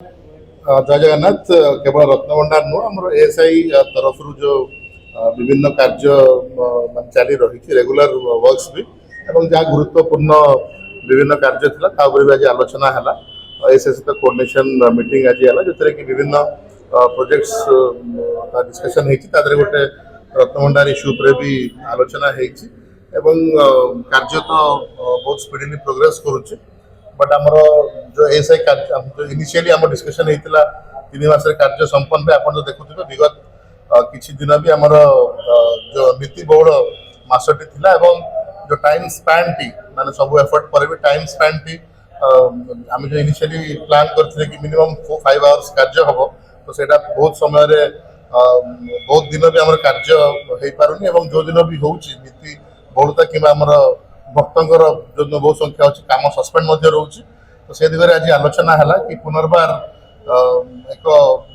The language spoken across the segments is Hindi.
जय जगन्नाथ केवल रत्नभंडार नुह आम एएसआई तरफ जो विभिन्न कार्य चली रही रेगुलर वर्क्स भी जहाँ गुरुत्वपूर्ण विभिन्न कार्य था भी आज आलोचना है एएसआई सहित कोऑर्डिनेशन मीटिंग आज है जो कि विभिन्न प्रोजेक्ट्स डिस्कशन होते गोटे रत्नभंडार इश्यू पर भी आलोचना कार्य तो बहुत स्पीडली प्रोग्रेस करुच्चे बट आमर जो एएसआई जो इनिशियली आम डिस्कशन होता 3 मास कार्य संपन्न आप जो देखुए विगत किसी दिन भी आमर जो नीति बहुल मासटी थिला एवं जो टाइम स्पैन टी माने सब एफर्ट पर भी टाइम स्पैन टी आम जो इनिशियली प्लान करते कि मिनिमम 4-5 आवर्स कार्य हम तो सेटा बहुत समय बहुत दिन भी आम कार्य हो पारुनी एवं जो दिन भी होची नीति बहुलता कि भक्तर जो बहुत संख्या अच्छी कम सस्पेंड रोचे तो से दिगरे आज आलोचना है कि पुनर्बार एक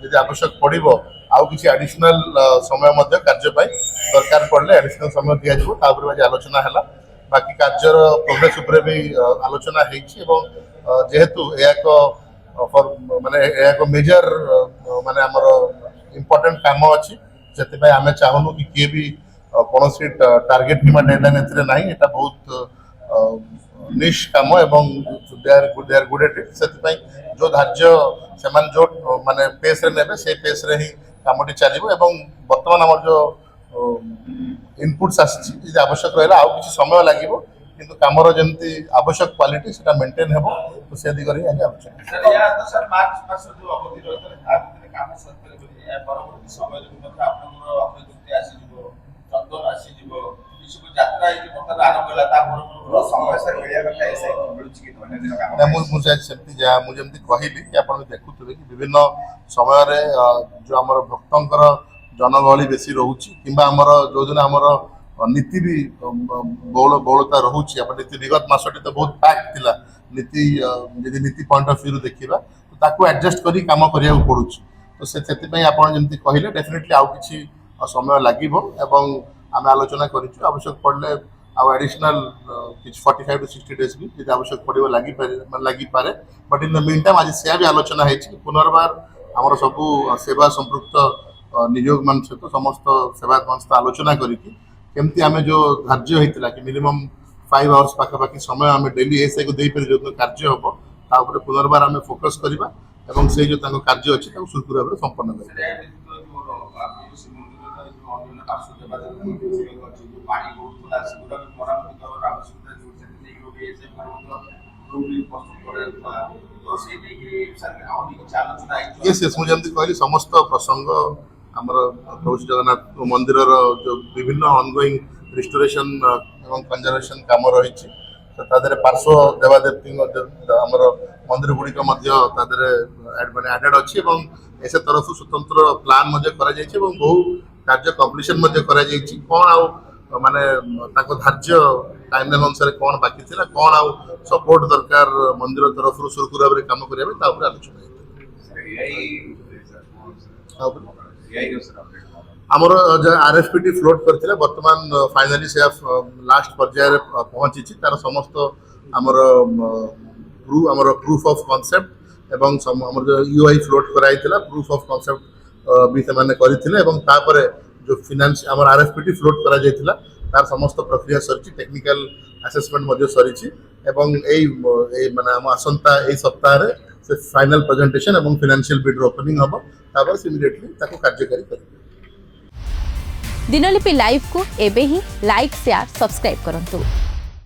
यदि आवश्यक पड़ो आउ कि एडिशनल समय कार्य दरकार पड़े एडिशनल समय दिज्व आज आलोचना है बाकी कार्यर प्रोग्रेस उपर भी आलोचना जेहेतु एक माने मेजर माने आमर इम्पोर्टेंट काम अच्छी से आम चाहूँ कि किए भी कौन टार्गेट कि डेडलाइन ना यहाँ बहुत निश काम एवं they are good at it से जो धार्य से जो माने पेस रे नेबे से पेस रे ही कामटी चलो एवं बर्तमान आम जो इनपुट्स आसी आवश्यक रहा आउ कि समय लगे किंतु कामर जमी आवश्यक क्वालिटी से मेंटेन हो तो से दिगरे ही आज मुझे कहली कि आप देखुए कि विभिन्न समय जो आम भक्तर जनगहली बेसी रोचे कि जो दिन आमर नीति भी बहुलता रोचे नीति विगत मासटी तो बहुत पैक थिला नीति यदि नीति पॉइंट ऑफ व्यू देखा तो ताकू एडजस्ट करी काम करिया पड़ू तो से जमी कहले डेफिनेटली आउ कि समय लगे आम आलोचना करूँ आवश्यक पड़े आउ एडिशनल 45 to 60 डेज भी यदि आवश्यक पड़ो लगी पारे but in the mean time आज से भी आलोचना है पुनर्बार आमर सबू सेवा संपृक्त नियोग मान सहित समस्त सेवा सहित आलोचना करमती आम जो धार्य होता कि मिनिमम 5 आवर्स पाखापाखि समय आम डेली एएसआई को देपर जो कार्य हम तापर पुनर्बार आम फोकस करवा एवं से जो कार्य अच्छी सुरखुर भाव संपन्न कर मुझे कहली समस्त प्रसंग आमर प्रभु श्री जगन्नाथ मंदिर जो विभिन्न ऑनगोइंग रिस्टोरेशन एवं कंजर्वेशन काम रही पार्श्व देवादेवी आमर मंदिर गुड़िक एडेड अच्छी ऐसे तरफ स्वतंत्र प्लान बहु कार्य कम्प्लीशन कौन आउ माने धार्य टाइमलाइन अनुसार कौन बाकी थी कौन आउ सपोर्ट दरकार मंदिर तरफ सुरखुर भाव कम करने आलोचना आमर आरएफपीटी फ्लोट करथिला वर्तमान फाइनली से लास्ट पर्यायर पहुंची तार समस्त आमर प्रूफ ऑफ कॉन्सेप्ट एवं आमर जो यूआई फ्लोट कराइथिला प्रूफ ऑफ कॉन्सेप्ट भी से माने करथिले एवं तापर जो फाइनेंस आमर आरएफपीटी फ्लोट करा जायथिला तार समस्त प्रक्रिया सरिछि टेक्निकल असेसमेंट मध्ये सरिछि एवं एई माने हम आसंता एई सप्ताह रे से फाइनल प्रेजेंटेशन एवं फाइनेंशियल बिड ओपनिंग हबो तापर इमीडिएटली ताको कार्यकारी करबो। दिनलिपि लाइव को एबे ही लाइक शेयर सब्सक्राइब करंतु।